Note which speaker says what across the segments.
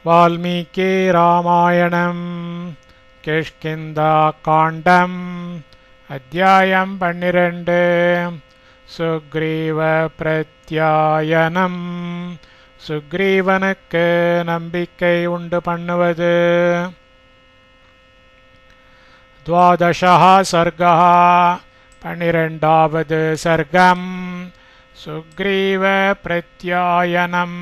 Speaker 1: வால்மீகி ராமாயணம் கிஷ்கிந்தா காண்டம் அத்தியாயம் 12 சுக்ரீவ பிரத்யாயனம் சுக்ரீவனுக்கு நம்பிக்கை உண்டு பண்ணுவது. द्वादशः सर्गः 12வது சர்க்கம். சுக்ரீவ பிரத்யாயனம்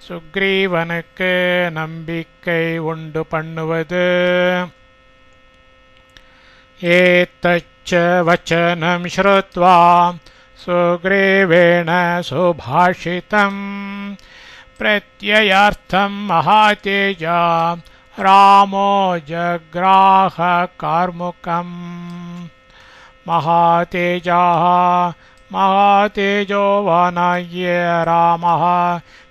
Speaker 1: சுக்ரீவனுக்கு நம்பிக்கை உண்டு பண்ணுவது. ஏதச்ச வச்சனம் ஸ்ருத்வா சுக்ரீவேண சுபாஷிதம் பிரத்யயார்த்தம் மகாதேஜா ராமோ ஜக்ராஹ கார்முகம். மகாதேஜாः மகாதேஜோ வானாய ராமः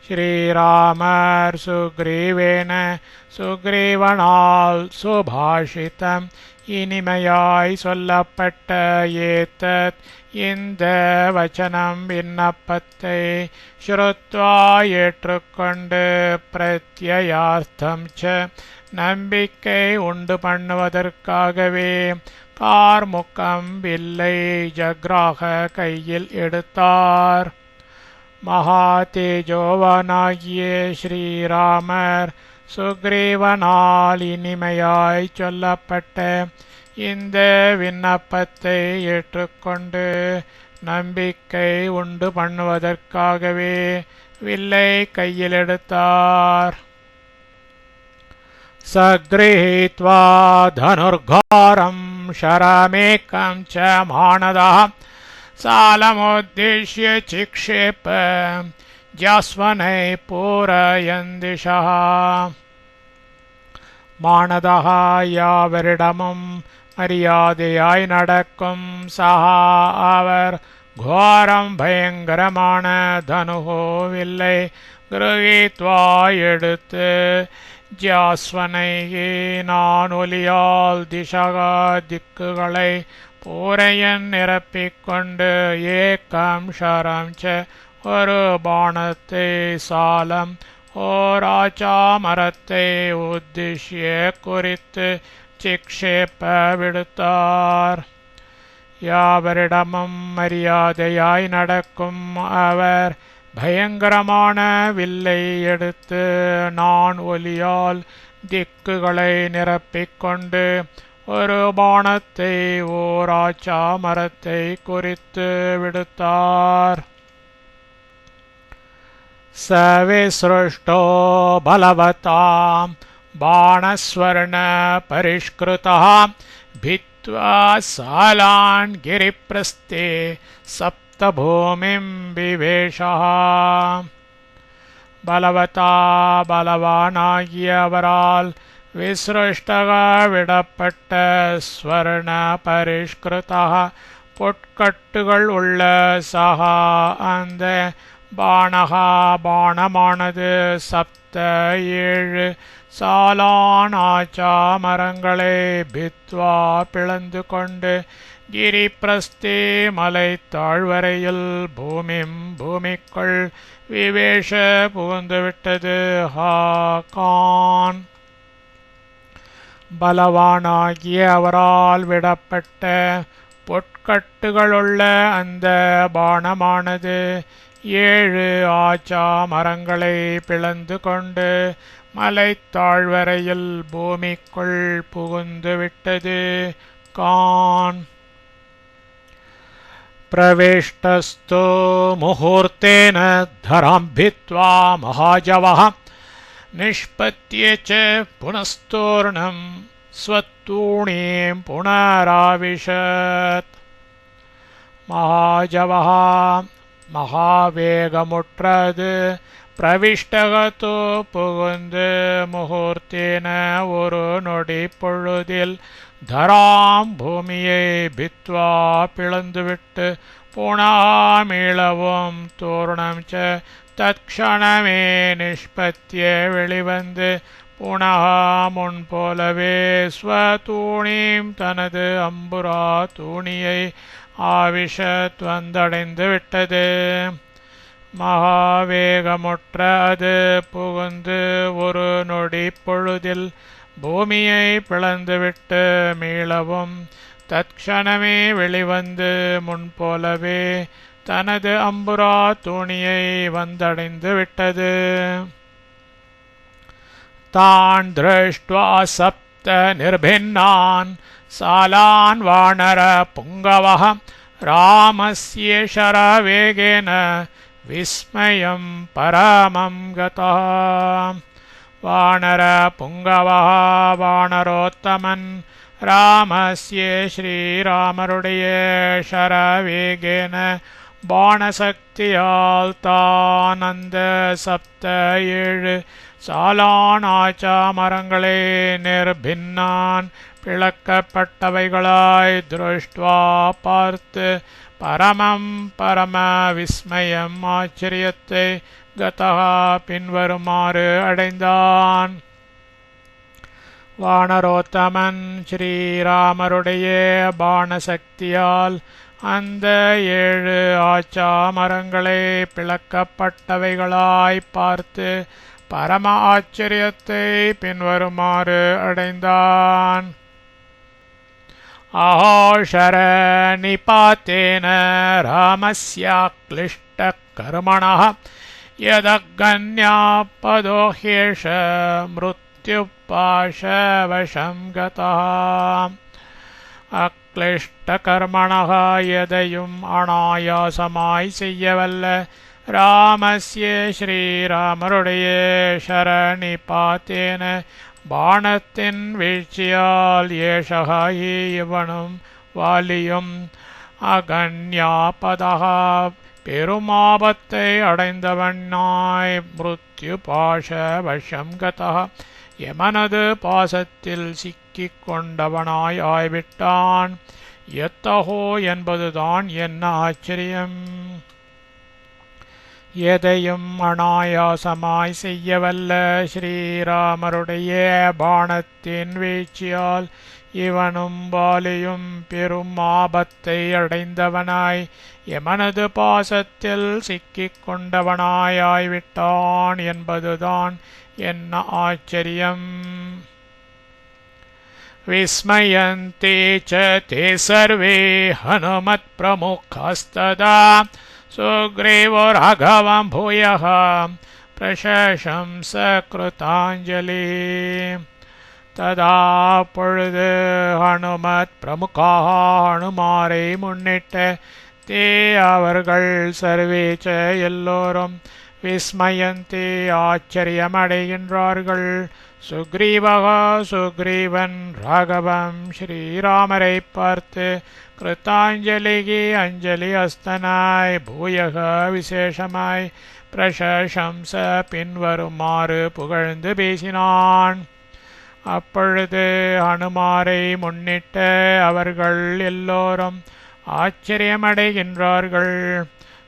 Speaker 1: ஸ்ரீராமர் சுக்ரீவேன சுக்ரீவனால் சுபாஷிதம் இனிமையாய் சொல்லப்பட்ட ஏதத் இந்த வச்சனம் விண்ணப்பத்தை ஸ்ருத்வா ஏற்றுக்கொண்டு பிரத்யயார்த்தம் ச நம்பிக்கை உண்டு பண்ணுவதற்காகவே கார்முகம் வில்லை ஜக்ராக கையில் எடுத்தார். மகாதேஜோவனாகிய ஸ்ரீராமர் சுக்ரீவனால் இனிமையாய் சொல்லப்பட்ட இந்த விண்ணப்பத்தை ஏற்றுக்கொண்டு நம்பிக்கை உண்டு பண்ணுவதற்காகவே வில்லை கையில் எடுத்தார். சக்ரஹீத்வா தனுர்காரம் ஷரமேகம் ச மானதः சாலமுத்திஷ்ய சிக்ஷேப ஜாஸ்வனை பூரயன் திஷः. மானதः யாவரிடமும் மரியாதையாய் நடக்கும். சஹா அவர் கோரம் பயங்கரமான தனுகோ வில்லை கிரகித்வா எடுத்து ஜாஸ்வனை நான் ஒலியால் திசகா திக்குகளை பூரையன் நிரப்பிக்கொண்டு ஏக்கம் ஷரம் ச ஒரு பாணத்தை சாலம் ஓராச்சா மரத்தை உத்திஷ்ய குறித்து சிக்ஷேப விடுத்தார். யாவரிடமும் மரியாதையாய் நடக்கும் அவர் பயங்கரமான வில்லை எடுத்து நான் ஒலியால் திக்குகளை நிரப்பிக்கொண்டு ஒரு பாணத்தை ஓராச்சா மரத்தை குறித்து விடுத்தார். சவிஸ்ருஷ்டோ பலவதாம் பாணஸ்வர்ண பரிஷ்கிருதः भित्वा सालान् गिरिप्रस्थे சப்தபூமிம் விவேஷः. பலவதா பலவானாகிய அவரால் விஸ்ருஷ்டக விடப்பட்ட ஸ்வர்ண பரிஷ்கிருதः பொற்கட்டுகள் உள்ள சஹா அந்த பாணகா பாணமானது சப்த 7 சாலானாச்சா மரங்களை பித்வா பிளந்து கொண்டு கிரிப்ரஸ்தே மலை தாழ்வரையில் பூமிக்குள் விவேஷ புகுந்துவிட்டது. ஹாகான் பலவானாகிய அவரால் விடப்பட்ட பொற்கட்டுகளுள்ள அந்த பாணமானது 7 ஆச்சா மரங்களை பிளந்து கொண்டு மலை தாழ்வரையில் பூமிக்குள் புகுந்து விட்டது. கான் பிரவேஷ்டஸ்து முகூர்த்தேன தராம் பித்வா மகாஜவः நிஷ்பத்ய ச புனஸ்தூர்ணம் ஸ்வத்தூணீம் புனராவிஷத். மகாஜவः மகாவேகமுற்றது பிரவிஷ்டகத்தோ புகுந்து முகூர்த்தேன ஒரு நொடி பொழுதில் தராம் பூமியை பித்வா பிளந்துவிட்டு புனாமீளவும் தூர்ணம் ச தத்க்ஷணமே நிஷ்பத்திய வெளிவந்து புனः முன்போலவே ஸ்வதூணீம் தனது அம்புரா தூணியை ஆவிஷத் வந்தடைந்து விட்டது. மகாவேகமுற்ற அது புகுந்து ஒரு பொழுதில் பூமியை பிளந்துவிட்டு மீளவும் தற்க்ஷணமே வெளிவந்து முன்போலவே தனது அம்புரா தூணியை வந்தடைந்து விட்டது. தான் திருஷ்ட்வா சப்த நிர்பின்னான் சாலான் வானர புங்கவः ராமஸ்யேஷர வேகேன விஸ்மயம் பரமம் கதः. வானர புங்கவः வானரோத்தமன் ராமஸ்ய ஸ்ரீராமருடைய ஷரவேகேன பாணசக்தியால் தான் அந்த சப்த 7 சாலானாச்சா மரங்களே நிர்பின்னான் பிளக்கப்பட்டவைகளாய் திருஷ்ட்வா பார்த்து பரமம் பரம விஸ்மயம் ஆச்சரியத்தை கதஹா பின்வருமாறு அடைந்தான். வானரோத்தமன் ஸ்ரீராமருடைய பாணசக்தியால் அந்த 7 ஆச்சா மரங்களை பிளக்கப்பட்டவைகளாய் பார்த்து பரம ஆச்சரியத்தை பின்வருமாறு அடைந்தான். ஆஹோஷர நிபாத்தேன ராமஸ்யாக்லிஷ்ட கர்மணः யதகன்யாபதோஹ்யேஷ மிருத்யுபாஷவசம் கதः. அக்லிஷ்டகர்மணः எதையும் அனாயாசமாய் செய்யவல்ல ராமஸ்ய ஸ்ரீராமருடைய ஷரணிபாத்தேன பாணத்தின் வீழ்ச்சியால் ஏஷகா இவனும் வாலியும் அகன்யாபதா பெருமாபத்தை அடைந்தவனாய் மிருத்யு பாஷ வசம் கதா யமனது பாசத்தில் சிக்கிக் கொண்டவனாய் ஆய்விட்டான். எத்தஹோ என்பதுதான் என்ன ஆச்சரியம். எதையும் அனாயாசமாய் செய்யவல்ல ஸ்ரீராமருடைய பாணத்தின் வீழ்ச்சியால் இவனும் வாலியும் பெரும் ஆபத்தை அடைந்தவனாய் யமனது பாசத்தில் சிக்கிக் கொண்டவனாய் ஆய்விட்டான் என்பதுதான் என்ன ஆச்சரியம். விஸ்மயந்தே ச தே சர்வே ஹனுமத் பிரமுகஸ்ததா சுக்ரீவோ ராகவம் பூயः பிரசசம்ஸ கிருதாஞ்சலி. ததா பொழுது ஹனுமத் பிரமுகாக ஹனுமாரை முன்னிட்ட தே அவர்கள் சர்வேச்ச எல்லோரும் விஸ்மயந்தே ஆச்சரியமடைகின்றார்கள். சுக்ரீவகா சுக்ரீவன் ராகவம் ஸ்ரீராமரை பார்த்து கிருத்தாஞ்சலிகி அஞ்சலி அஸ்தனாய் பூயக விசேஷமாய் பிரசசம்ச பின்வருமாறு புகழ்ந்து பேசினான். அப்பொழுது ஹனுமாரை முன்னிட்ட அவர்கள் எல்லோரும் ஆச்சரியமடைகின்றார்கள்.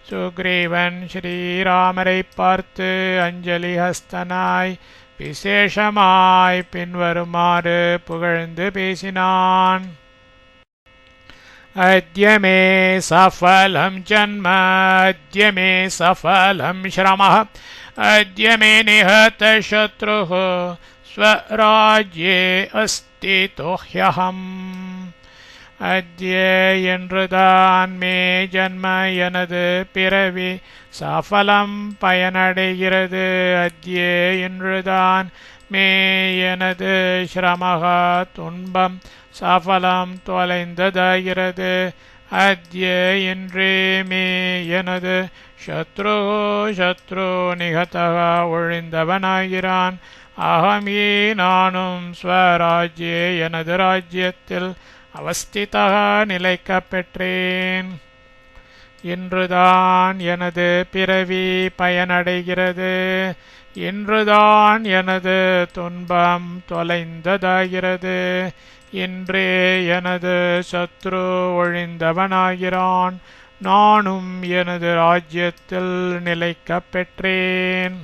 Speaker 1: சுக்ரீவன் ஸ்ரீராமரை பார்த்து அஞ்சலி ஹஸ்தனாய் விசேஷமாய் பின்வருமாறு புகழ்ந்து பேசினான். அத்ய மே சஃபலம் ஜன்ம அத்ய மே சஃபலம் ஸ்ரமः அத்ய மே நிஹத சத்ருः ஸ்வராஜ்யே அஸ்தி தோஹ்யஹம். அத்ய என்றுதான் மே ஜன்ம எனது பிறவி சஃபலம் பயனடைகிறது. அத்ய என்றுதான் மே எனது ஸ்ரமக துன்பம் சஃபலம் தொலைந்ததாகிறது. அத்ய என்றே மே எனது சத்ரு நிகதக ஒழிந்தவனாகிறான். அகம் நானும் ஸ்வராஜ்யே எனது ராஜ்யத்தில் அவஸ்திதக நிலைக்கப் பெற்றேன். இன்றுதான் எனது பிறவி பயனடைகிறது. இன்றுதான் எனது துன்பம் தொலைந்ததாகிறது. இன்றே எனது சத்ரு ஒழிந்தவனாகிறான். நானும் எனது ராஜ்யத்தில் நிலைக்கப் பெற்றேன்.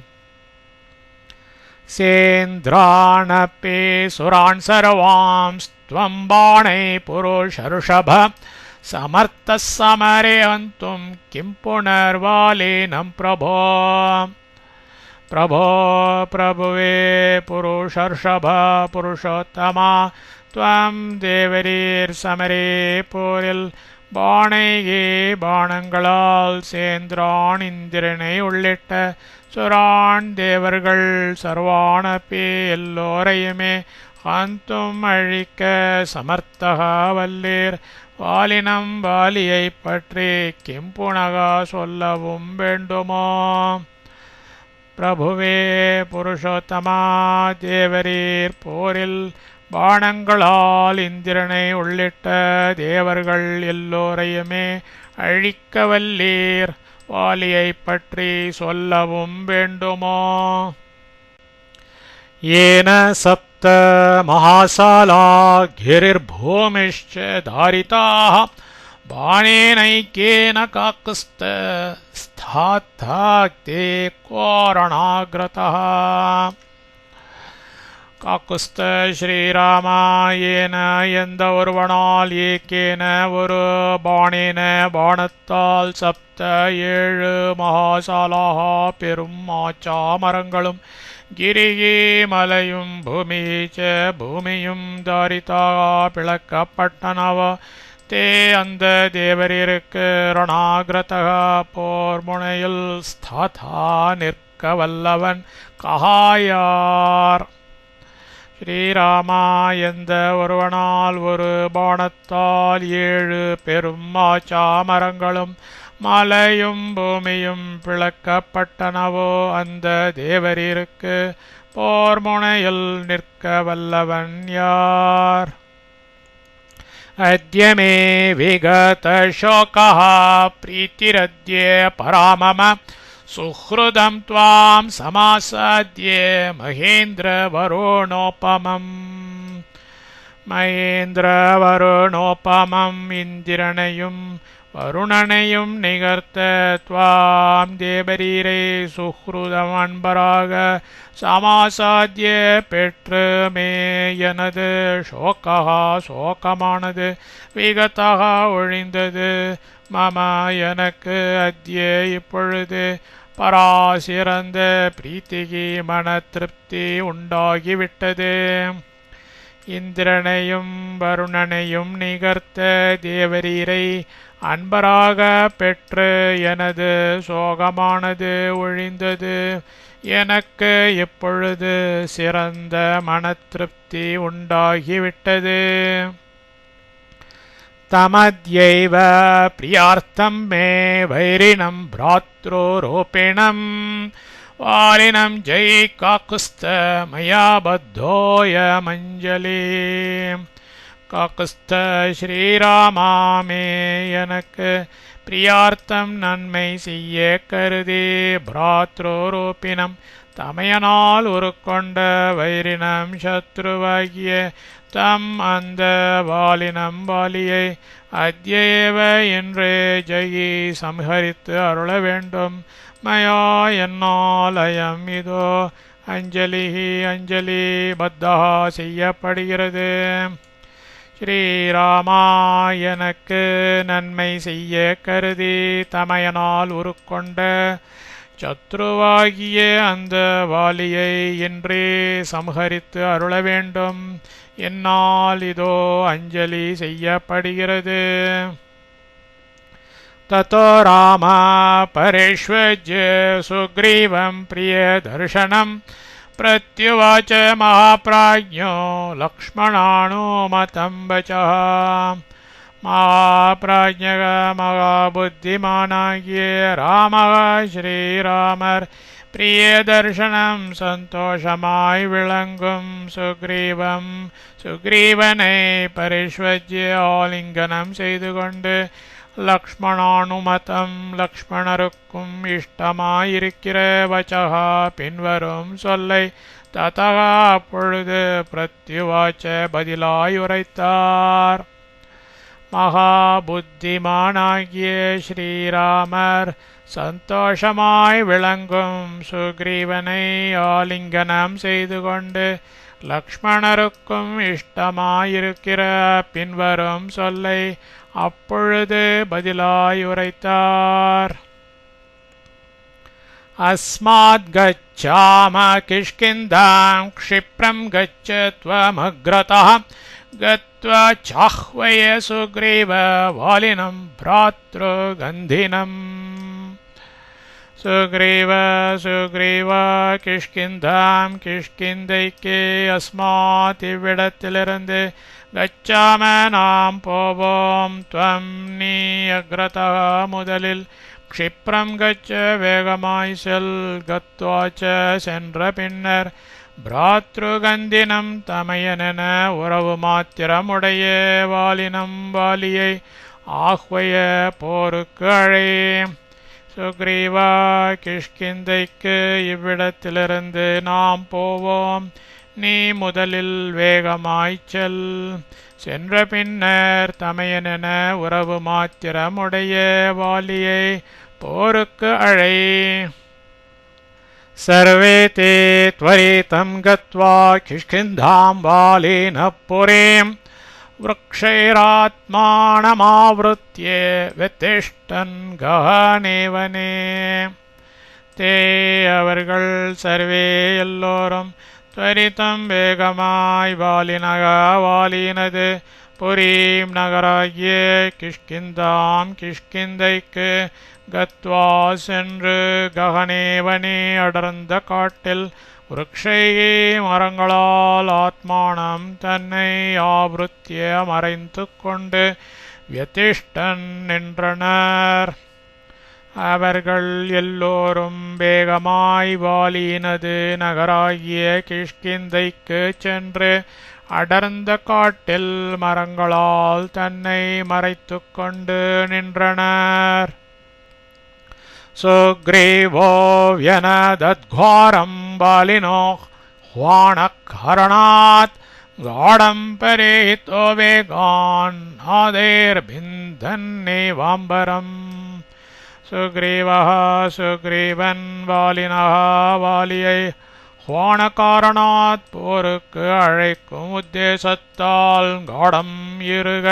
Speaker 1: சேந்திராணப்பே சுரான் சர்வாம்ஸ்த்வம் பாணை புருஷருஷப சமர்த்த சமரே ஹந்தும் கிம் புனர்வாலேனம் பிரபோ. प्रभो प्रभुवे पुरुषर्षभ पुरुषोत्तमा त्वं देवरीर्समरे போரில் பாணையே பாணங்களால் சேந்திரான் இந்திரனை உள்ளிட்ட சுரான் தேவர்கள் சர்வானப்பே எல்லோரையுமே காந்தும் அழிக்க சமர்த்தகா வல்லீர் வாலினம் வாலியைப் பற்றி கிம்புனகா சொல்லவும் வேண்டுமோ பிரபுவே புருஷோத்தமா தேவரீர் போரில் பாணங்களால் இந்திரனை உள்ளிட்ட தேவர்கள் எல்லோரையுமே அழிக்க வல்லீர் வாலியைப் பற்றி சொல்லவும் வேண்டுமோ येन सप्त महासाला गिरिर्भूमिश्च धारिताः बाणेनैकेन काकुस्थ स्थात्ते कोरणाग्रतः காக்குஸ்த ஸ்ரீராமாயேன எந்த ஒருவனால் ஏக்கேன ஒரு பாணேன பாணத்தால் சப்த 7 மகாசாலாக பெரும் ஆச்சாமரங்களும் கிரியே மலையும் பூமிச்ச பூமியும் தாரிதாக பிளக்கப்பட்டனவ தே அந்த தேவரிற்கு ரணாகிரதக போர் முனையில் ஸ்தாதா நிற்க வல்லவன் கஹாயார் ஸ்ரீராமா எந்த ஒருவனால் ஒரு பாணத்தால் 7 பெரும் ஆச்சாமரங்களும் மலையும் பூமியும் பிளக்கப்பட்டனவோ அந்த தேவரிற்கு போர் முனையில் நிற்க வல்லவன் யார் अद्य मे विगतशोकः प्रीतिरद्ये परामम सुहृदं त्वां समासाद्ये महेन्द्रवरुणोपमम् महेन्द्रवरुणोपमम् इन्द्रनयुं வருணனையும் நிகர்த்த துவாம் தேவரீரை சுஹ்ருதம் அன்பராக சமாசாத்திய பெற்று மே எனது சோகா சோகமானது விகதக ஒழிந்தது மம எனக்கு அத்யே இப்பொழுது பராசிறந்த பிரீத்திகி மன திருப்தி உண்டாகிவிட்டது இந்திரனையும் வருணனையும் நிகர்த்த தேவரீரை அன்பராக பெற்று எனது சோகமானது ஒழிந்தது எனக்கு இப்பொழுது சிறந்த மனத்திருப்தி உண்டாகிவிட்டது தமத்யைவ பிரியார்த்தம் மே வைரிணம் பிராத்ருரூபிணம் வாலினம் ஜெய் காக்குஸ்த மயா பத்தோய மஞ்சலி காக்குஸ்த ஸ்ரீராமாமே எனக்கு பிரியார்த்தம் நன்மை செய்ய கருதி பிராத்ருரூபிணம் தமையனால் உருக்கொண்ட வைரினம் சத்ருவாகிய தம் அந்த வாலினம் வாலியை அத்யேவ என்றே ஜெயி சம்ஹரித்து அருள வேண்டும் மயா என்னால் அயம் இதோ அஞ்சலி அஞ்சலி பத்தா செய்யப்படுகிறது ஸ்ரீராமா எனக்கு நன்மை செய்ய கருதி தமையனால் உருக்கொண்ட சத்ருவாகிய அந்த வாலியை இன்றே சம்ஹரித்து அருள வேண்டும் என்னால் இதோ அஞ்சலி செய்யப்படுகிறது ततो राम परेष्वज्य सुग्रीवं प्रियदर्शनं प्रत्युवाच महाप्राज्ञो लक्ष्मणानुमतं वचः महाप्राज्ञः महाबुद्धिमानाय रामः श्रीरामर् प्रियदर्शनं सन्तोषमाय विलङ्गुं सुग्रीवं सुग्रीवனை परिष्वज्य ஆலிங்கனம் செய்து கொண்டு லக்ஷ்மணானுமதம் லக்ஷ்மணருக்கும் இஷ்டமாயிருக்கிற வச்சகா பின்வரும் சொல்லை ததகா அப்பொழுது பிரத்யுவாச்ச பதிலாய் உரைத்தார் மகாபுத்திமானாகிய ஸ்ரீராமர் சந்தோஷமாய் விளங்கும் சுக்ரீவனை ஆலிங்கனம் செய்து கொண்டு லக்ஷ்மணருக்கும் இஷ்டமாயிருக்கிற பின்வரும் சொல்லை அப்பொழுது பதிலாய் உரைத்தார் अस्माद् गच्छाम किष्किन्धां क्षिप्रं गच्छ त्वमग्रतः गत्वा चाह्वय सुग्रीववालिनं भ्रातृगन्धिनम् सुग्रीव सुग्रीव किष्किन्धां किष्किन्தைக்கு अस्मात् இவ்விடத்திலிருந்து गच्छाम நாம் போவோம் त्वं நீ अग्रतः முதலில் क्षिप्रं गच्छ வேகமாய் செல் गत्वा च சென்ற பின்னர் भ्रातृगन्धिनं தமையனென உறவு மாத்திரமுடைய வாலினம் வாலியை ஆஹ்வய போருக்கு அழை சுக்ரீவா கிஷ்கிந்தைக்கு இவ்விடத்திலிருந்து நாம் போவோம் நீ முதலில் வேகமாய்ச் செல் சென்ற பின்னர் தமையனென உறவு மாத்திரமுடைய வாலியை போருக்கு அழை सर्वे ते त्वरितं गत्वा किष्किन्धां वालिनः पुरीं वृक्षैरात्मानमावृत्य व्यतिष्ठन् गहने वने ते அவர்கள் சர்வே எல்லோரும் त्वरितं வேகமாய் வாலினது புரீம் நகராகிய கிஷ்கிந்தாம் கிஷ்கிந்தைக்கு கத்வா சென்று ககனேவனே அடர்ந்த காட்டில் விருக்ஷையே மரங்களால் ஆத்மானம் தன்னை ஆவருத்திய மறைந்து கொண்டு வியதிஷ்டன் நின்றனர் அவர்கள் எல்லோரும் வேகமாய் வாலினது நகராகிய கிஷ்கிந்தைக்கு சென்று அடர்ந்த காட்டில் மரங்களால் தன்னை மறைத்து கொண்டு நின்றனர் சுக்ரீவோ व्यनदद्घोरं बालिनो ह्वाणकरणात् गाढं परेतो वेगान् नादैर्बिन्दन्नेवाम्बरम् சுக்ரீவः சுக்ரீவன் வாலினः வாலியை ஹோணக்காரணாத் போருக்கு அழைக்கும் உத்தேசத்தால் காடம் இருக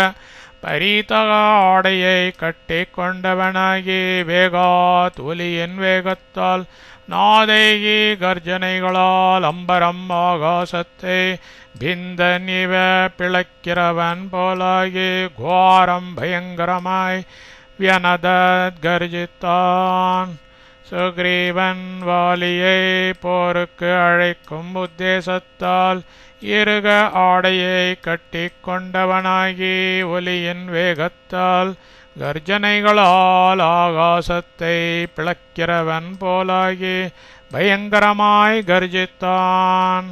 Speaker 1: பரீதக ஆடையை கட்டி கொண்டவனாகி வேகாத் ஒலியின் வேகத்தால் நாதைகி கர்ஜனைகளால் அம்பரம் ஆகாசத்தை பிந்தன் இவ பிளக்கிறவன் போலாகி கோரம் பயங்கரமாய் व्यनदत् கர்ஜித்தான் சுக்ரீவன் வாலியை போருக்கு அழைக்கும் உத்தேசத்தால் இருக ஆடையை கட்டி கொண்டவனாகி ஒலியின் வேகத்தால் கர்ஜனைகளால் ஆகாசத்தை பிளக்கிறவன் போலாகி பயங்கரமாய் கர்ஜித்தான்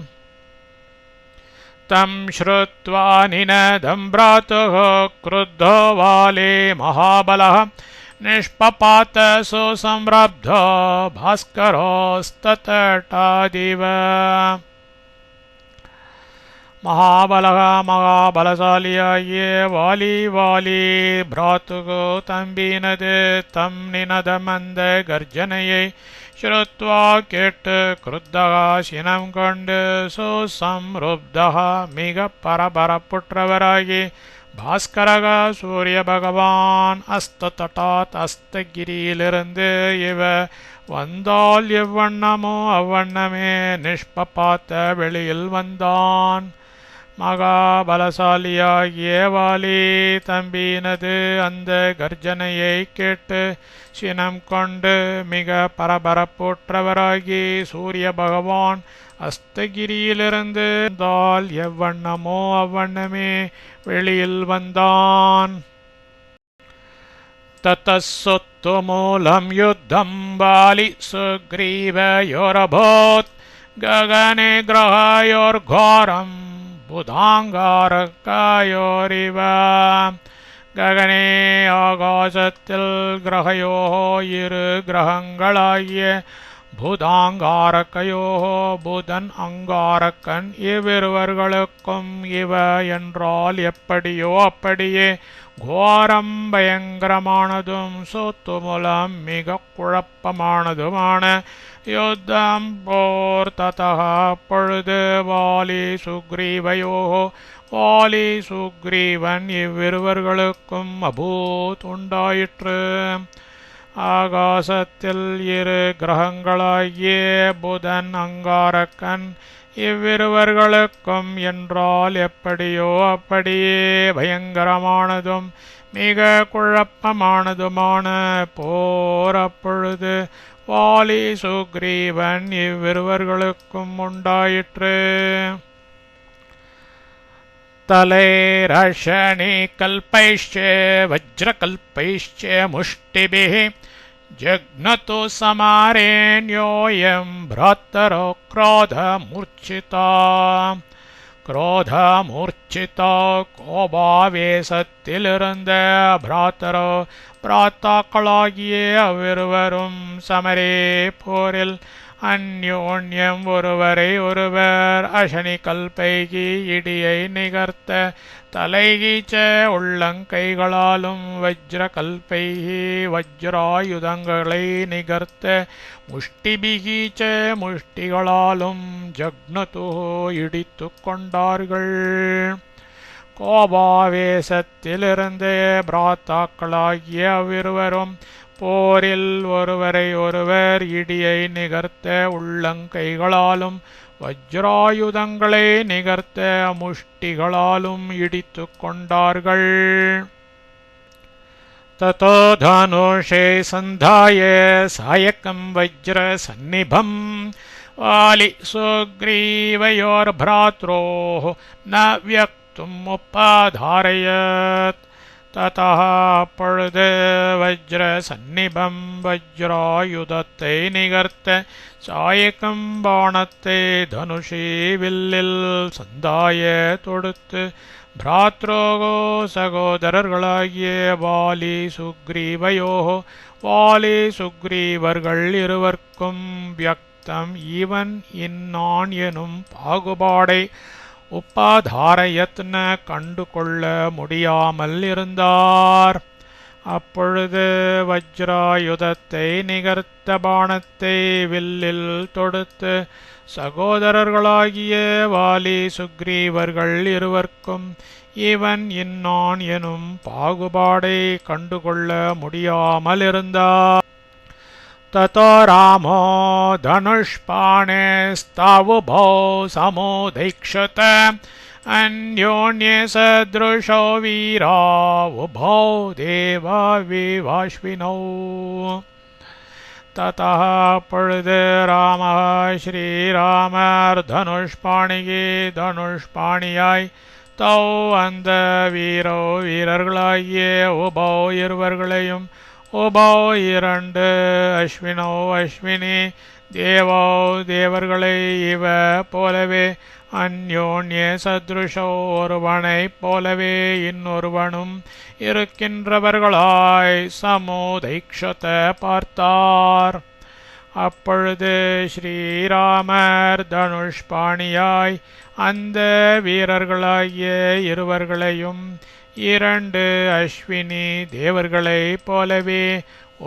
Speaker 1: तं श्रुत्वा निनदं भ्रातुः क्रुद्धो वाली महाबलः निष्पपात सुसंरब्धो भास्करोस्ततटादिव महाबलः महाबलशालियागिய வாலி भ्रातुः தம்பினது தம் நினதமந்த கர்ஜனையை श्रुत्वा கேட்டு क्रुद्धः சினம் கொண்டு சுசம்ருப்தः மிக பரபரப்புற்றவராகி பாஸ்கரக சூரிய பகவான் அஸ்ததட்டாத் அஸ்தகிரியிலிருந்து இவ வந்தால் எவ்வண்ணமோ அவ்வண்ணமே நிஷ்பபாத்த வெளியில் வந்தான் மகாபலசாலியாகிய வாலி தம்பினது அந்த கர்ஜனையை கேட்டு சினம் கொண்டு மிக பரபரப்புற்றவராகி சூரிய பகவான் அஸ்தகிரியிலிருந்து வந்தால் எவ்வண்ணமோ அவ்வண்ணமே வெளியில் வந்தான் தத்தஸ்ஸொத்து மூலம் யுத்தம் வாலி சுக்ரீவயோரபோத் ககனே கிரகயோர்ഘോரம் புதாங்காரக்காயோரிவ ககனே ஆகாசத்தில் கிரகயோ இரு கிரகங்களாகிய பூதாங்காரக்கையோ புதன் அங்காரக்கன் இவ்விருவர்களுக்கும் இவ என்றால் எப்படியோ அப்படியே கோரம் பயங்கரமானதும் சொத்து மூலம் மிக குழப்பமானதுமான யுத்தம் போர் ததா பொழுது வாலி சுக்ரீவயோ வாலி சுக்ரீவன் இவ்விருவர்களுக்கும் அபூத் உண்டாயிற்று ஆகாசத்தில் இரு கிரகங்களாகிய புதன் அங்காரக்கன் இவ்விருவர்களுக்கும் என்றால் எப்படியோ அப்படியே பயங்கரமானதும் மிக குழப்பமானதுமான போர் அப்பொழுது வாலி சுக்ரீவன் இவ்விருவர்களுக்கும் உண்டாயிற்று. तलैरशनि कल्पैश्च वज्रकल्पैश्च मुष्टिभिः जघ्नतु समारेण्योऽयं भ्रातरो क्रोधमूर्छिता கோபாவேசத்திலிருந்த பிராத்தரோ பிராத்தாக்களாகிய அவ்விருவரும் சமரே போரில் அந்யோன்யம் ஒருவரை ஒருவர் அசனி கல்பைகி இடியை நிகர்த்த தலைகீச்ச உள்ளங்கைகளாலும் வஜ்ர கல்பைகி வஜ்ராயுதங்களை நிகர்த்த முஷ்டிபிகீச்ச முஷ்டிகளாலும் ஜக்னது இடித்து கொண்டார்கள். கோபாவேசத்திலிருந்து பிராத்தாக்களாகிய அவ்விருவரும் போரில் ஒருவரை ஒருவர் இடியை நிகர்த்த உள்ளங்கைகளாலும் வஜ்ராயுதங்களை நிகர்த்த முஷ்டிகளாலும் இடித்து கொண்டார்கள். ततो धनुषे सन्धाय सायकं वज्र सन्निभं वालि सुग्रीवयोर्भ्रात्रोः न व्यक्तुम् उपाधारयत्. ततः அப்பொழுது வஜ்ர சந்நிபம் வஜ்ராயுதத்தை நிகர்த்த சாயக்கம் பாணத்தை தனுஷி வில்லில் சந்தாய தொடுத்து பிராத்ரோகோ சகோதரர்களாகிய வாலி சுக்ரீவயோ வாலி சுக்ரீவர்கள் இருவர்க்கும் வியக்தம் இவன் இன்னான் எனும் பாகுபாடை உப்பாதாரயத்ன கண்டு கொள்ள முடியாமல் இருந்தார். அப்பொழுது வஜ்ராயுதத்தை நிகர்த்த பாணத்தை வில்லில் தொடுத்து சகோதரர்களாகிய வாலி சுக்ரீவர்கள் இருவர்க்கும் இவன் இன்னான் எனும் பாகுபாடை கண்டுகொள்ள முடியாமல் இருந்தார். ततो रामो धनुष्पाणेस्तावुभौ समुदैक्षत अन्योन्ये सदृशो वीरा उभौ देवा विवाश्विनौ. ततः அப்பொழுது ராம ஸ்ரீராமர் தனுஷ்பாணிகே தனுஷ்பாணியாய் தௌ அந்த வீரர்களாகிய உபௌ இருவர்களையும் உபௌ இரண்டு அஸ்வினோ அஸ்வினி தேவோ தேவர்களை இவ போலவே அந்யோன்ய சத்ருஷோ ஒருவனைப் போலவே இன்னொருவனும் இருக்கின்றவர்களாய் சமுதைக்ஷத பார்த்தார். அப்பொழுது ஸ்ரீராமர் தனுஷ்பாணியாய் அந்த வீரர்களாகிய இருவர்களையும் இரண்டு அஸ்வினி தேவர்களைப் போலவே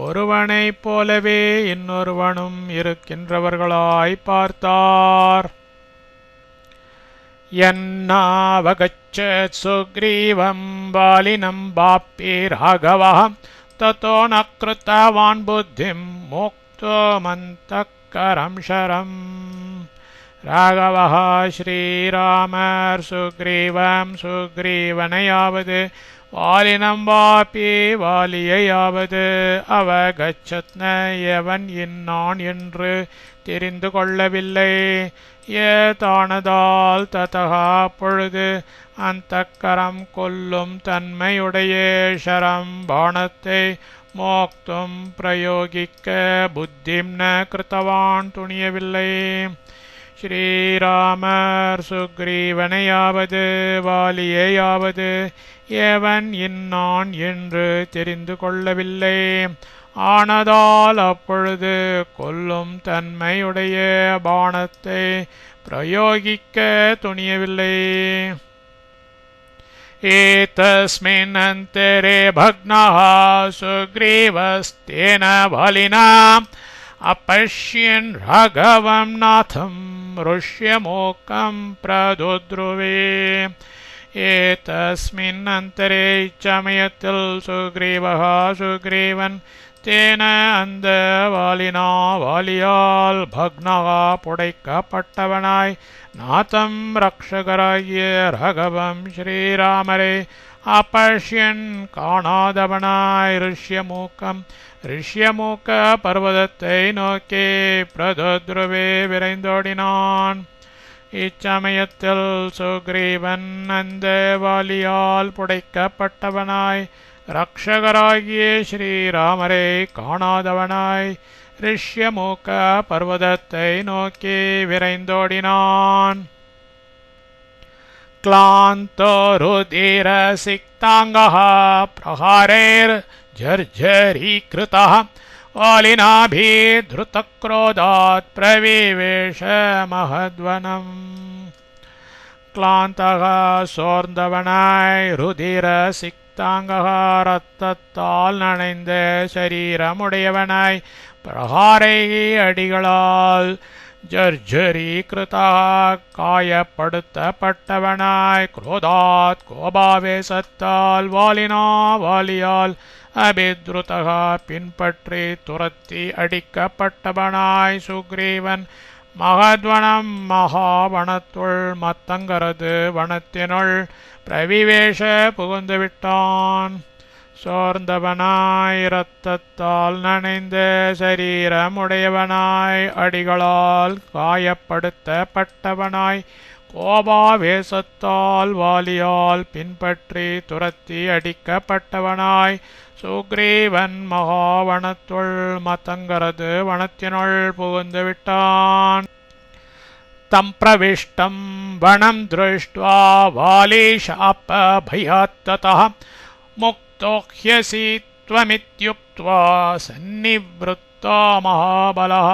Speaker 1: ஒருவனைப் போலவே இன்னொருவனும் இருக்கின்றவர்களாய் பார்த்தார். यन्नावगच्छत् सुग्रीवं बालिनं वाप्य राघवः ततो न कृतवान् बुद्धिं मोक्तुमन्तःकरं शरम्. राघवः श्रीरामர் சுக்ரீவம் சுக்ரீவனையாவது வாலினம் வாப்பி வாலியையாவது அவகச்சத்ன எவன் இன்னான் என்று தெரிந்து கொள்ளவில்லை. ஏதானதால் ததகா பொழுது அந்தக்கரம் கொல்லும் தன்மையுடைய ஷரம் பாணத்தை மோக்தும் பிரயோகிக்க புத்திம் ந கிருத்தவான் துணியவில்லை. ஸ்ரீராமர் சுக்ரீவனையாவது வாலியையாவது எவன் இன்னான் என்று தெரிந்து கொள்ளவில்லை. ஆனதால் அப்பொழுது கொல்லும் தன்மையுடைய பாணத்தை பிரயோகிக்க துணியவில்லை. ஏதஸ்மின் அந்தரே பக்னः சுக்ரீவஸ்தேன வாலினா अपश्यन् राघवं नाथं ऋष्यमोकं प्रदुद्रुवे. ஏதஸ்மின் அந்தரே இச்சமயத்தில் சுக்ரீவன் தேன அந்த வாலியால் பக்னகா புடைக்கப்பட்டவனாய் நாதம் ரக்ஷகராகிய ரகவம் ஸ்ரீராமரே அப்பஷ்யன் காணாதவனாய் ரிஷ்யமூக்க பர்வதத்தை நோக்கி பிரதோத்ருவே விரைந்தோடினான். இச்சமயத்தில் சுக்ரீவன் அந்த வாலியால் புடைக்கப்பட்டவனாய் ரக்ஷகராகிய ஸ்ரீராமரை காணாதவனாய் ரிஷ்யமூக்க பர்வதத்தை நோக்கி விரைந்தோடினான். क्लान्तरुधिर सिक्ताङ्गः प्रहारैर्जर्जरीकृतः वालिनाभिधृतक्रोधात् प्रविवेश महद्वनम्. क्लान्तः சோர்ந்தவனாய் ருதிர சிக்தாங்கः இரத்தத்தால் நனைந்த சரீரமுடையவனாய் பிரகாரை அடிகளால் ஜர்ஜரீகிருதா காயப்படுத்தப்பட்டவனாய் குரோதாத் கோபாவேசத்தால் வாலியால் அபித்ருதா பின்பற்றி துரத்தி அடிக்கப்பட்டவனாய் சுக்ரீவன் மகத்வனம் மகாவனத்துள் மத்தங்கரது வனத்தினுள் பிரவிவேஷ புகுந்துவிட்டான். சோர்ந்தவனாய் இரத்தத்தால் நனைந்த சரீரமுடையவனாய் அடிகளால் காயப்படுத்தப்பட்டவனாய் கோபாவேசத்தால் வாலியால் பின்பற்றி துரத்தி அடிக்கப்பட்டவனாய் சுக்ரீவன் மகாவனத்துள் மத்தங்கரது வனத்தினுள் புகுந்துவிட்டான். தம் பிரவிஷ்டம் வனம் திருஷ்ட்வா வாலி சாப பயாத்ததः முக்தோஹ்யசி த்வமித்யுக்த்வா சந்நிவ்ருத்தோ மகாபலः.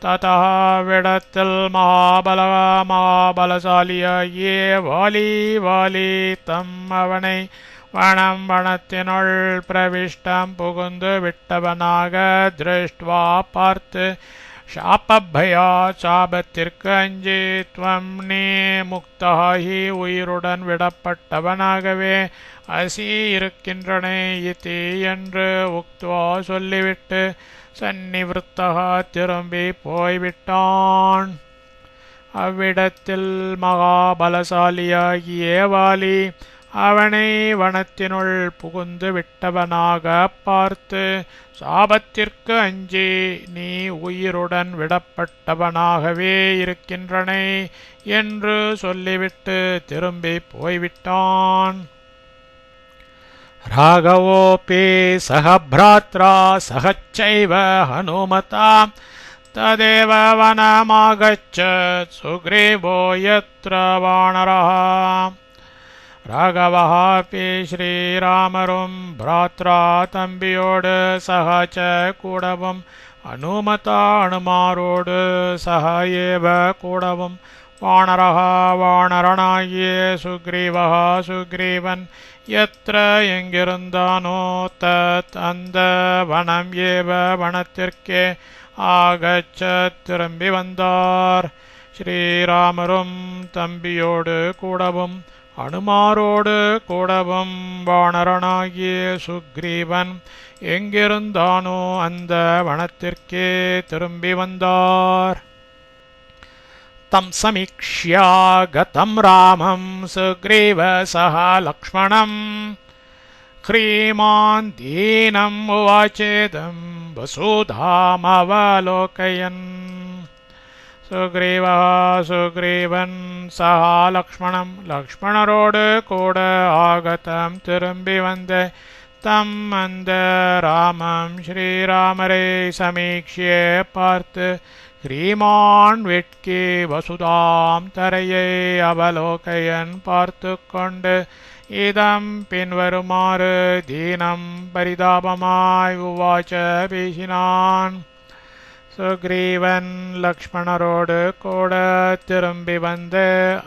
Speaker 1: ததः விடத்தில் மகாபலசாலியாகிய வாலி தம் அவனை வனத்தினுள் பிரவிஷ்டம் புகுந்து விட்டவனாக திருஷ்டுவா பார்த்து சாபபயா சாபத்திற்கு அஞ்சி துவம் நீ முக்தாகி உயிருடன் விடப்பட்டவனாகவே அசி இருக்கின்றனே இதி என்று உக்த்வா சொல்லிவிட்டு சந்நிவிருத்தகா திரும்பி போய்விட்டான். அவ்விடத்தில் மகாபலசாலியாகிய வாலி அவனை வனத்தினுள் புகுந்து விட்டவனாக பார்த்து சாபத்திற்கு அஞ்சி நீ உயிருடன் விடப்பட்டவனாகவே இருக்கின்றனே என்று சொல்லிவிட்டு திரும்பி போய்விட்டான். ராகவோபி சக பிராத்ரா சகச்சைவ ஹனுமதா ததேவ வனமாகச்சத் சுக்ரீவோ யத்ர வானரः. ராகவஹாபி ஸ்ரீராமரும் பிராத்ரா தம்பியோடு சகச்ச கூடவும் அனுமதா அனுமாரோடு சக ஏவ கூடவும் வானரஹா வானரனாகிய சுக்ரீவஹா சுக்ரீவன் யத்ர எங்கிருந்தானோ தத் அந்த வனம் ஏவ வனத்திற்கே ஆகச்சத் திரும்பி வந்தார். ஸ்ரீராமரும் தம்பியோடு கூடவும் அனுமாரோடு கூடவும் வானரனாகிய சுக்ரீவன் எங்கிருந்தானோ அந்த வனத்திற்கே திரும்பி வந்தார். தம் சமீக்ஷ்யா கதம் ராமம் சுக்ரீவ சஹ லக்ஷ்மணம் ஹ்ரீமான் தீனம் உவாச்சேதம் வசுதாமவலோகயன். சுக்ரீவன் சஹா லக்ஷ்மணரோடு கூட ஆகதம் திரும்பி வந்த தம் அந்த ராமம் ஸ்ரீராமரை சமீக்ஷிய பார்த்து ஹ்ரீமான் வெட்கி வசுதாம் தரையை அவலோகையன் பார்த்து கொண்டு இதம் பின்வருமாறு தீனம் பரிதாபமாய் உவாச்ச பேசினான். சுக்ரீவன் லக்ஷ்மணரோடு கூட திரும்பி வந்து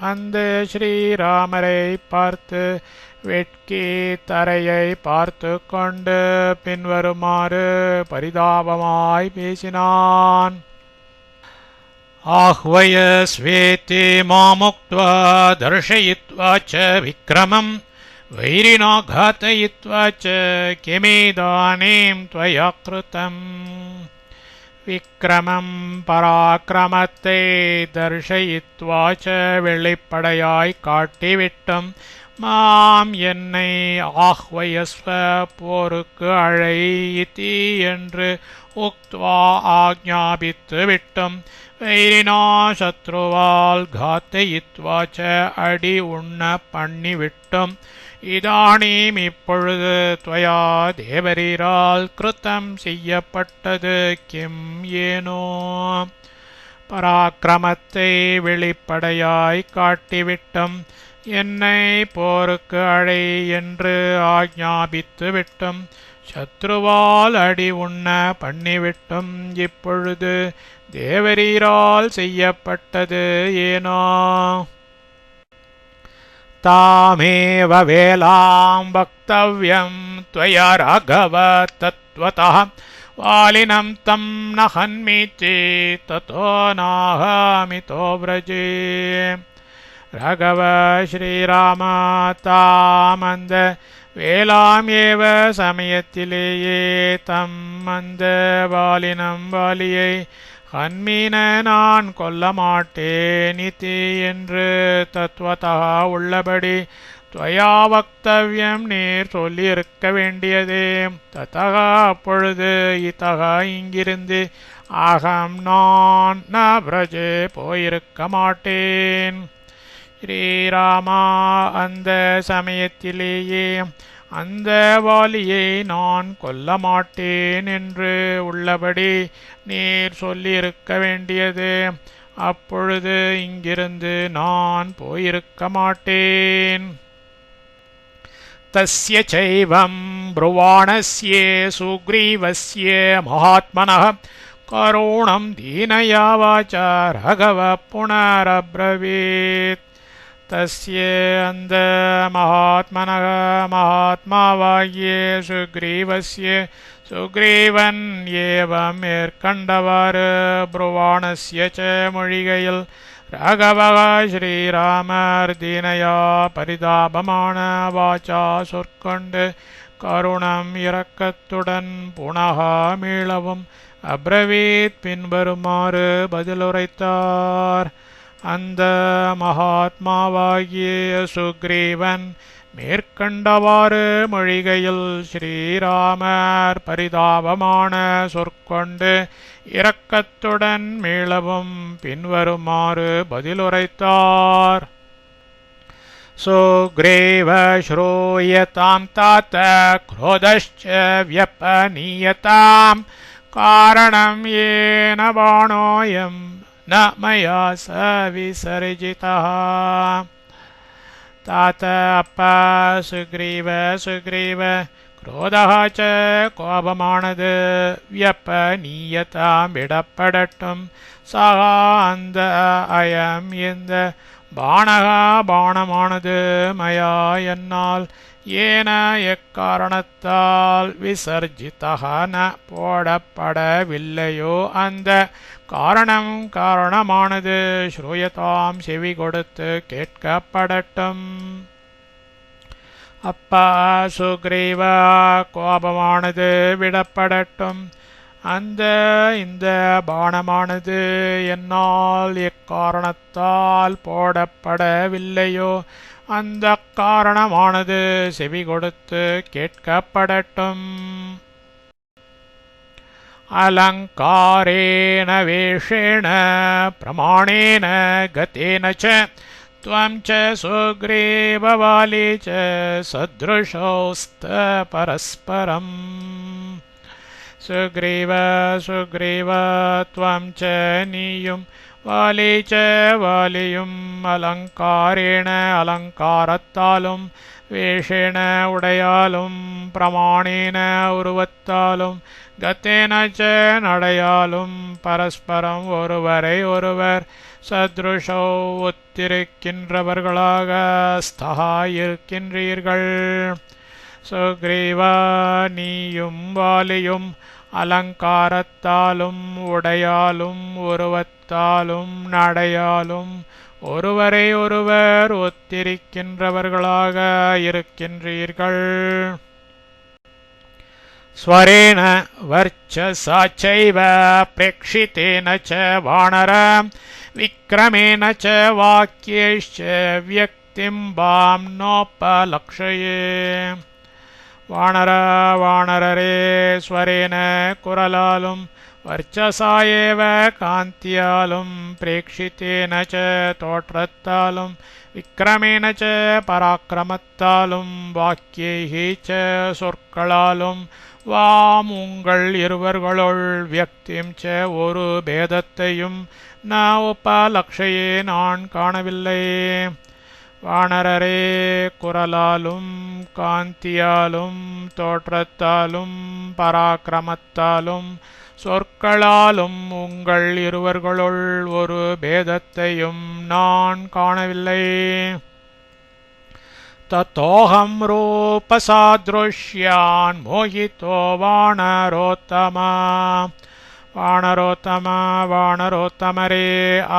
Speaker 1: அந்த ஸ்ரீராமரை பார்த்து வெட்கி தரையை பார்த்து கொண்டு பின்வருமாறு பரிதாபமாய் பேசினான். ஆஹ்வய ஸ்வேதி மாமுக்த்வா தர்ஷயித்வா ச விக்ரமம் वैरिणो घातयित्वा च किमिदानीं त्वया कृतम् विक्रमं पराक्रमத்தை தர்ஷயித்வா च வெளிப்படையாய் காட்டிவிட்டும் மாம் என்னை ஆஹ்வயஸ்வ போருக்கு அழை இதி என்று உக்த்வா ஆக்ஞாபித்து விட்டும் வைரினா சத்ருவால் காத்தயித்வா च அடி உண்ண பண்ணிவிட்டும் இதானீம் இப்பொழுது துவயா தேவரீரால் கிருத்தம் செய்யப்பட்டது கிம் ஏனோ பராக்கிரமத்தை வெளிப்படையாய் காட்டிவிட்டும் என்னை போருக்கு அழை என்று ஆக்ஞாபித்து விட்டும் சத்ருவால் அடி உண்ண பண்ணிவிட்டும் இப்பொழுது தேவரீரால் செய்யப்பட்டது ஏனோ தாமேவ வேலாம் வக்தவ்யம் त्वया राघव तत्त्वतः वालिनं तं न हन्मि चेत् ततो नाहमितो व्रजे राघव श्रीराम தாமந்த வேலாம் ஏவ சமயத்திலேயே தம் அந்த வாலினம் வாலியை ஹன்மீன நான் கொல்ல மாட்டேன் இதி என்று தத்துவதா உள்ளபடி துவயா வக்தவ்யம் நீர் சொல்லியிருக்க வேண்டியதே ததகா அப்பொழுது இத்தகா இங்கிருந்து அகம் நான் ந பிரஜே போயிருக்க மாட்டேன் ஸ்ரீராமா அந்த சமயத்திலேயே அந்த வாலியை நான் கொல்ல மாட்டேன் என்று உள்ளபடி நீர் சொல்லியிருக்க வேண்டியது அப்பொழுது இங்கிருந்து நான் போயிருக்க மாட்டேன் தஸ்ய சைவம் ப்ருவாணஸ்ய சுக்ரீவஸ்ய மகாத்மனः கருணம் தீனயா வாசா ராகவ புனரப்ரவீத் तस्य அந்த மகாத்மனः மகாத்மாவாகிய சுக்ரீவஸ்ய சுக்ரீவன் ஏவம் மேற்கண்டவாறு ப்ருவாணஸ்ய च மொழிகையில் ராகவः ஸ்ரீராமர் தீனயா பரிதாபமான வாச்சா சொற்கொண்டு கருணம் இரக்கத்துடன் புனக மீளவும் அப்ரவீத் பின்வருமாறு பதிலுரைத்தார் அந்த மகாத்மாவாகிய சுக்ரீவன் மேற்கண்டவாறு மொழிகையில் ஸ்ரீராமர் பரிதாபமான சொற்கொண்டு இரக்கத்துடன் மீளவும் பின்வருமாறு பதிலுரைத்தார் சுக்ரீவ ஸ்ரூயதாம் தாத்த க்ரோதश्च व्यपनीयताम् காரணம் ஏன பாணோயம் न मया स विसर्जितः तात அப்பா சுக்ரீவ क्रोधः च கோபமானது व्यपनीयताम् விடப்படட்டும் சக அந்த அயம் இந்த பாணகா பாணமானது மயா என்னால் ஏன எக்காரணத்தால் விசர்ஜிதஹன போடப்படவில்லையோ அந்த காரணமானது ஸ்ரூயதாம் செவி கொடுத்து கேட்கப்படட்டும் அப்பா சுக்ரீவா கோபமானது விடப்படட்டும் இந்த பாணமானது என்னால் எக்காரணத்தால் போடப்படவில்லையோ அந்த காரணமானது செவி கொடுத்து கேட்கப்படட்டும் அலங்காரேண வேஷேண பிரமாணேன கதேன च त्वं च सुग्रीववाली च सदृशौस्त परस्परम् सुग्रीव त्वं च நீயும் வாலி च வாலியும் அலங்காரேண அலங்காரத்தாலும் வேஷேண உடையாலும் பிரமாணேன உருவத்தாலும் கத்தேன च நடையாலும் பரஸ்பரம் ஒருவரை ஒருவர் சத்ருஷோ ஒத்திருக்கின்றவர்களாக ஸ்தகாயிருக்கின்றீர்கள் சுக்ரீவா நீயும் வாலியும் அலங்காரத்தாலும் உடையாலும் உருவத்தாலும் நடையாலும் ஒருவரை ஒருவர் ஒத்திருக்கின்றவர்களாக இருக்கின்றீர்கள். ஸ்வரேண வர்ச்சசா சைவ பிரேக்ஷிதேன ச வானர விக்ரமேண ச வாக்யேஷ்ச வியக்திம் பாம் நோபலக்ஷயே. வானரரே, ஸ்வரேன குரலாலும், வர்ச்சசாயேவ காந்தியாலும், பிரேக்ஷித்தேன ச தோற்றத்தாலும், விக்ரமேண ச பராக்கிரமத்தாலும், வாக்கியைஹி ச சொற்களாலும், வாம் உங்கள் இருவர்களுள் வியக்திம் ச ஒரு பேதத்தையும் ந உபலக்ஷயே நான் காணவில்லை. வானரரே, குரலாலும், காந்தியாலும், தோற்றத்தாலும், பராக்கிரமத்தாலும், சொற்களாலும் உங்கள் இருவர்களுள் ஒரு பேதத்தையும் நான் காணவில்லை. தத்தோஹம் ரூபசாத்ருஷ்யான் மோகிதோ வானரோத்தமா. வானரோத்தமரே,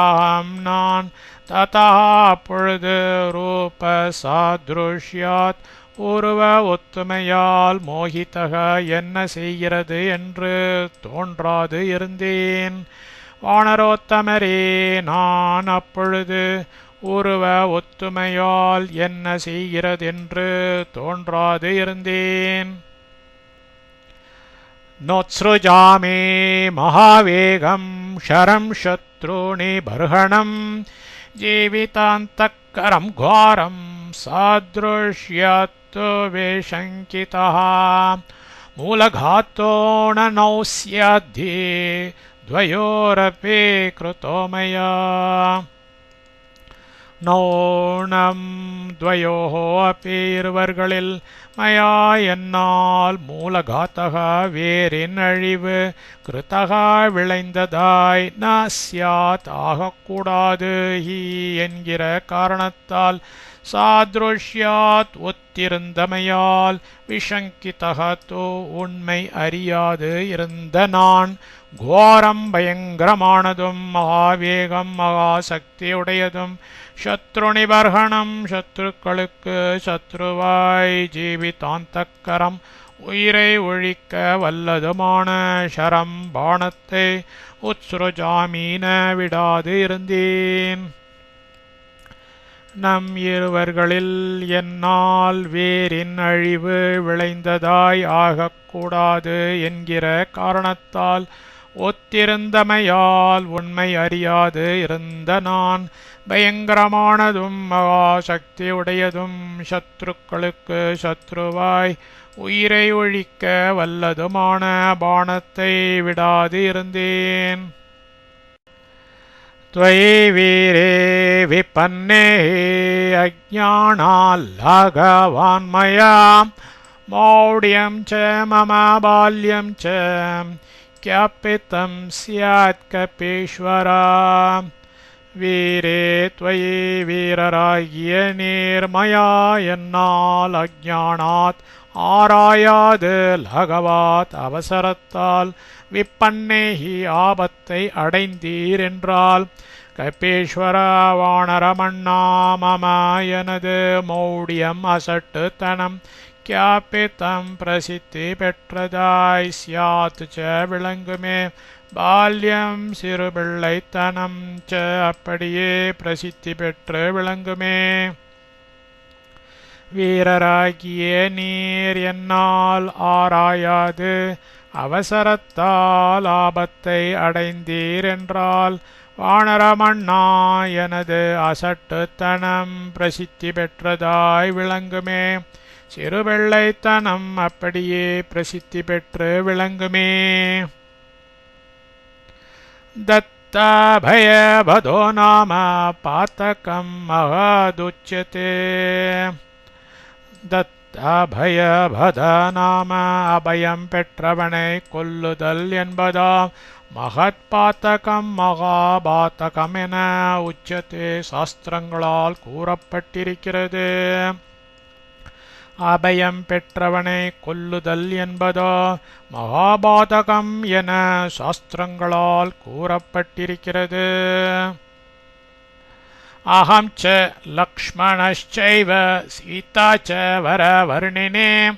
Speaker 1: அகம் நான் ததா அப்பொழுது ரூபசாத்ருஷ்யாத் உருவ ஒத்துமையால் மோகிதக என்ன செய்கிறது என்று தோன்றாது இருந்தேன். வானரோத்தமரே, நான் அப்பொழுது உருவ ஒத்துமையால் என்ன செய்கிறதென்று தோன்றாது இருந்தேன். நோத்ஸ்ருஜாமே மகாவேகம் ஷரம் சத்ருணி பர்ஹணம் ஜீவிதாந்தக்கரம் கோரம் சாத்ருஷ்யத்து வேஷங்கிதः மூலघातो न नौस्याद्धि द्वयोरपि कृतो मया. நோணம் துவயோஹோ அப்பி இருவர்களில் மயா என்னால் மூலகாத்தக வேரின் அழிவு கிருத்தகா விளைந்ததாய் ந ஸ்யாத் ஆகக்கூடாது ஹி என்கிற காரணத்தால் சாத்ருஷ்யாத் ஒத்திருந்தமையால் விஷங்கிதகத்தோ உண்மை அறியாது இருந்த நான் கோரம் பயங்கரமானதும் மகாவேகம் மகாசக்தியுடையதும் சத்ருநிபர்ஹணம் சத்ருக்களுக்கு சத்ருவாய் ஜீவிதாந்தக்கரம் உயிரை ஒழிக்க வல்லதுமான ஷரம் பாணத்தை உத்ஸ்ருஜாமீன விடாது இருந்தேன். நம் இருவர்களில் என்னால் வேரின் அழிவு விளைந்ததாய் ஆகக்கூடாது என்கிற காரணத்தால் ஒத்திருந்தமையால் உண்மை அறியாது இருந்த நான் பயங்கரமானதும் மகாசக்தியுடையதும் சத்ருக்களுக்கு சத்ருவாய் உயிரை ஒழிக்க வல்லதுமான பாணத்தை விடாது இருந்தேன். त्वयि वीरे विपन्ने अज्ञानाल् भगवान् मया मौढ्यं च मम बाल्यं च क्यापितं स्यात् कपीश्वरा. வீரே, त्वयि வீரராகிய நீர் மயா என்னால் அஜ்ஞானாத் ஆராயாது லகவாத் அவசரத்தால் விப்பன்னேஹி ஆபத்தை அடைந்தீர் என்றால் கபீஸ்வர வானரமண்ணா மம எனது மௌடியம் அசட்டுத்தனம் கியாபித்தம் பிரசித்தி பெற்றதாய் ஸ்யாத் ச விளங்குமே. பால்யம் சிறுபிள்ளைத்தனம் ச அப்படியே பிரசித்தி பெற்று விளங்குமே. வீரராகிய நீர் என்னால் ஆராயாது அவசரத்தால் ஆபத்தை அடைந்தீர் என்றால் வானரமண்ணா எனது அசட்டுத்தனம் பிரசித்தி பெற்றதாய் விளங்குமே. சிறுபிள்ளைத்தனம் அப்படியே பிரசித்தி பெற்று விளங்குமே. தத்தாபயபதோ நாம பாத்தகம் மகதுச்யதே. தத்தாபயபத நாம அபயம் பெற்றவனை கொல்லுதல் என்பதாம் மகத் பாத்தகம் மகாபாத்தகம் என உச்சத்தே சாஸ்திரங்களால் கூறப்பட்டிருக்கிறது. அபயம் பெற்றவனை கொல்லுதல் என்பதோ மகாபாதகம் என சாஸ்திரங்களால் கூறப்பட்டிருக்கிறது. अहं च लक्ष्मणश्चैव सीता च वरवर्णिने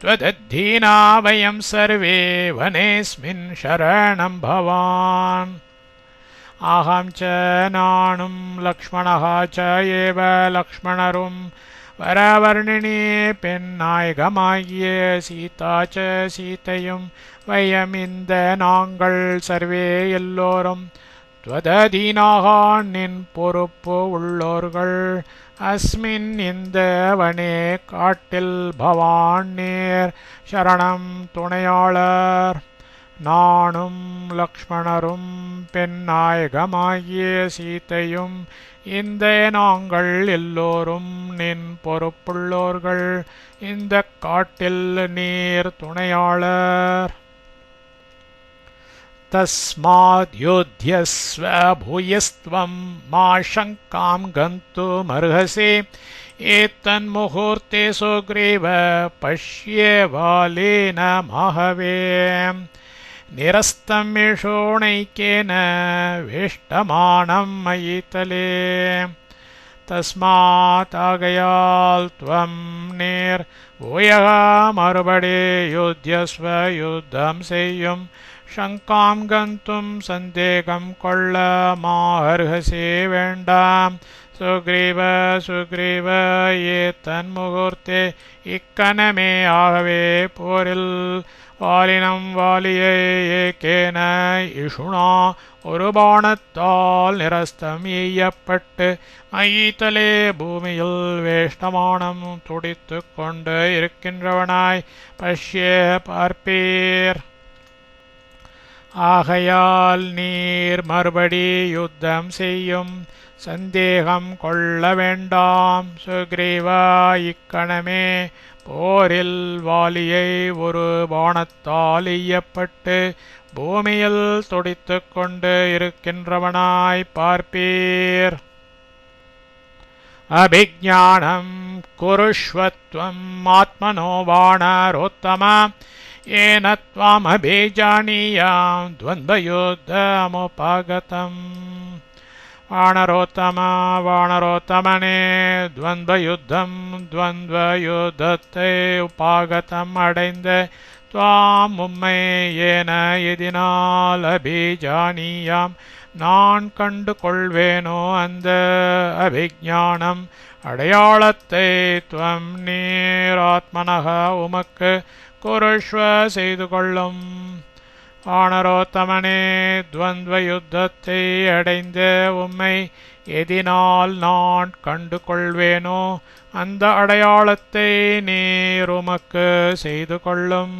Speaker 1: त्वदधीना वयं सर्वे वनेऽस्मिन् शरणं भवान् अहं च नानुं लक्ष्मणः च एव लक्ष्मणरुं वरवर्णिने பெண்ணாய்கமாகிய சீதா च சீதையும் வயம் இந்த நாங்கள் சர்வே எல்லோரும் त्वदधीनाः நின் பொறுப்பு உள்ளோர்கள் அஸ்மின் இந்த வனே காட்டில் பவான் நீர் சரணம் துணையாளர் நானும் லக்ஷ்மணரும் பெண்ணாயகமாகிய சீதையும் இந்த நாங்கள் எல்லோரும் நின் பொறுப்புள்ளோர்கள் இந்த காட்டில் நீர் துணையாளர் तस्माद् योध्यस्व भूयस्त्वं मा शङ्कां गन्तुमर्हसि एतन्मुहूर्ते सुग्रीव पश्ये बालेन माहवे निरस्तं शोणैकेन वेष्टमानं मयितले तस्मात् आगयाल त्वं நீர் भूयः மறுபடி யோத்யஸ்வ யுத்தம் செய்யும் शङ्कां गन्तुं सन्देहं கொள்ள மார்ஹசி வேண்டாம் சுக்ரீவ சுக்ரீவ ஏதன்முகூர்த்தே இக்கணமே ஆகவே போரில் வாலினம் வாலியை ஏகேன இஷுணா ஒரு பாணத்தால் நிரஸ்தம் எய்யப்பட்டு மையித்தலே பூமியில் வேஷ்டமானம் துடித்து கொண்டு இருக்கின்றவனாய் பஷ்யே பார்ப்பீர் ஆகையால் நீர் மறுபடி யுத்தம் செய்யும் சந்தேகம் கொள்ள வேண்டாம் சுக்ரீவா இக்கணமே போரில் வாலியை ஒரு பாணத்தால் எய்யப்பட்டு பூமியில் துடித்து கொண்டு இருக்கின்றவனாய் பார்ப்பீர் அபிஜானம் குருஷ்வத்வம் ஆத்மனோ வாணரோத்தமா येन त्वामभिजानीयां द्वन्द्वयुद्धमुपागतम् वानरोत्तमा वानरोत्तमने द्वन्द्वयुद्धं द्वन्द्वयुद्धத்தை உபாகதம் அடைந்த त्वाम् உம்மை ஏன எதினால் அபிஜானியாம் நான் கண்டு கொள்வேனோ அந்த அபிஜானம் அடையாளத்தை त्वं நீர் ஆத்மனः உமக்கு குருஷ்வ செய்து கொள்ளும் வானரோத்தமனே துவந்த்வ யுத்தத்தை அடைந்த உம்மை எதினால் நான் கண்டு கொள்வேனோ அந்த அடையாளத்தை நீர் உமக்கு செய்து கொள்ளும்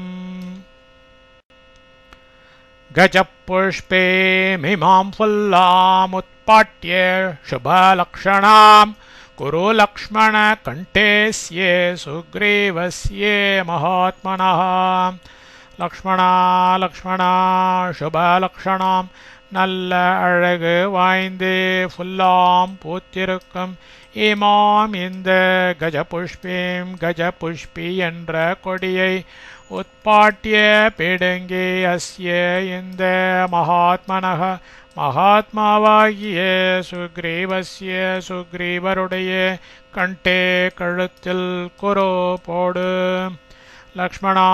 Speaker 1: கஜபுஷ்பே மிமாம் ஃபுல்லாமுத்பாட்ய சுபலக்ஷணாம் कुरु लक्ष्मण कंठेस्ये सुग्रीवस्ये महात्मनः लक्ष्मणा लक्ष्मणा शुभ लक्षणाம் நல்ல அழகு வாய்ந்து ஃபுல்லாம் பூத்திருக்கும் இமாம் இந்த கஜபுஷ்பி என்ற கொடியை உட்பாட்டிய பிடுங்கி அஸ்ய இந்த மகாத்மனः மகாத்மாவாகிய சுக்ரீவஸ்ய சுக்ரீவருடைய கண்டே கழுத்தில் குரு போடு லக்ஷ்மணா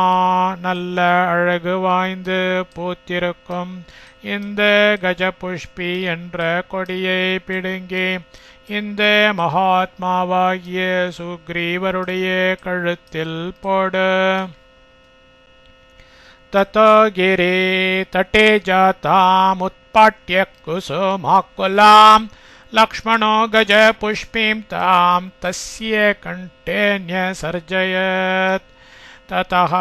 Speaker 1: நல்ல அழகு வாய்ந்து பூத்திருக்கும் இந்த கஜபுஷ்பி என்ற கொடியை பிடுங்கி இந்த மகாத்மாவாகிய சுக்ரீவருடைய கழுத்தில் போடு ततो गिरे तटे जातामुत्पाट्य कुसुमाकुलां लक्ष्मणो गजपुष्पीं तां तस्य कण्ठे न्यसर्जयत् ततः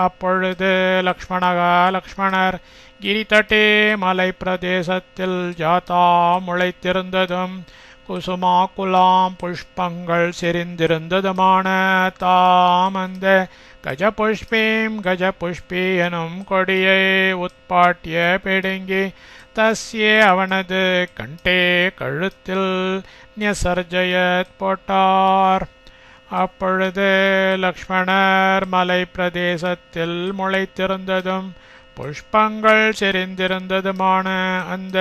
Speaker 1: அப்பொழுது லக்ஷ்மணர் கிரிதட்டே மலை பிரதேசத்தில் ஜாதா முளைத்திருந்ததும் குசுமாக்குலாம் புஷ்பங்கள் செறிந்திருந்ததுமான தாம் அந்த கஜபுஷ்பி எனும் கொடியை உட்பாட்டிய பிடுங்கி தஸ்ய அவனது கண்டே கழுத்தில் ன்யசர்ஜயத் போட்டார் அப்பொழுது லக்ஷ்மணர் மலை பிரதேசத்தில் முளைத்திருந்ததும் புஷ்பங்கள் செறிந்திருந்ததுமான அந்த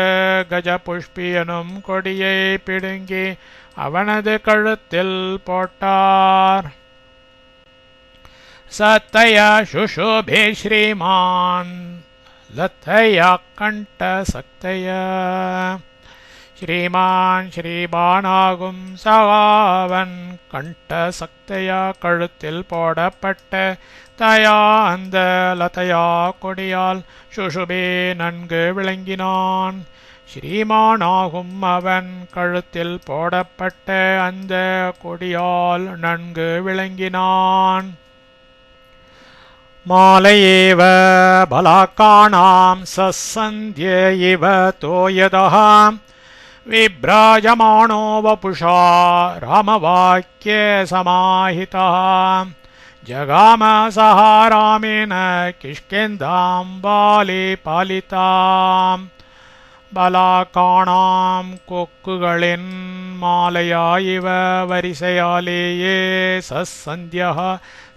Speaker 1: கஜ புஷ்பி எனும் கொடியை பிடுங்கி அவனது கழுத்தில் போட்டார். சத்தய சுஷோபே ஸ்ரீமான் லத்தய கண்ட சக்தய. ஸ்ரீமான் ஸ்ரீபானாகும் சகாவன் கண்ட சக்தையா கழுத்தில் போடப்பட்ட தயா அந்த லதையா கொடியால் சுஷுபே நன்கு விளங்கினான். ஸ்ரீமானாகும் அவன் கழுத்தில் போடப்பட்ட அந்த கொடியால் நன்கு விளங்கினான். மாலையேவ பலாக்காணாம் சசந்திய இவ தோயதஹாம் விப்ராஜமானோ வபுஷா ராமவாக்கிய சமாஹிதஹாம். ஜகாம சஹா ராமேன கிஷ்கிந்தாம் பாலே பாலிதாம். பலாக்காணாம் கொக்குகளின் மாலையாயிவ வரிசையாலேயே சசந்தியா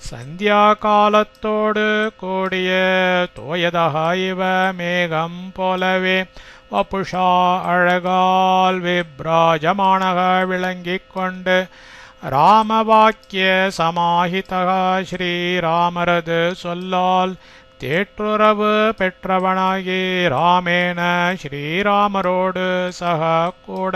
Speaker 1: சந்தியா காலத்தோடு கூடிய தோயதக இவ மேகம் போலவே வபுஷா அழகால் விப்ராஜமானக விளங்கிக் கொண்டு ராமவாக்கிய சமாஹிதக ஸ்ரீராமரது சொல்லால் தேற்றுறவு பெற்றவனாகி ராமேன ஸ்ரீராமரோடு சக கூட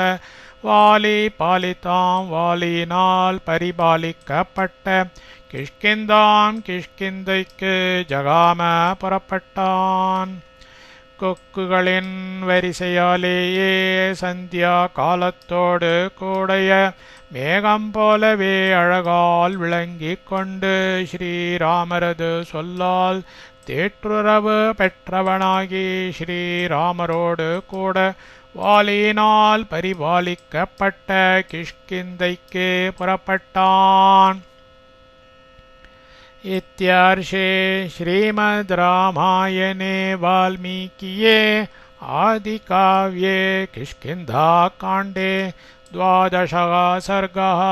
Speaker 1: வாலி பாலிதாம் வாலியினால் பரிபாலிக்கப்பட்ட கிஷ்கிந்தாம் கிஷ்கிந்தைக்கு ஜகாம புறப்பட்டான். கொக்குகளின் வரிசையாலேயே சந்தியா காலத்தோடு கூடைய மேகம் போலவே அழகால் விளங்கிக் கொண்டு ஸ்ரீராமரது சொல்லால் தேற்றுறவு பெற்றவனாகி ஸ்ரீராமரோடு கூட வாலியினால் பரிபாலிக்கப்பட்ட கிஷ்கிந்தைக்கு புறப்பட்டான். इत्यार्षे श्रीमद् रामायणे वाल्मीकिये आदिकाव्ये किष्किन्धाकाण्डे 12 सर्गः।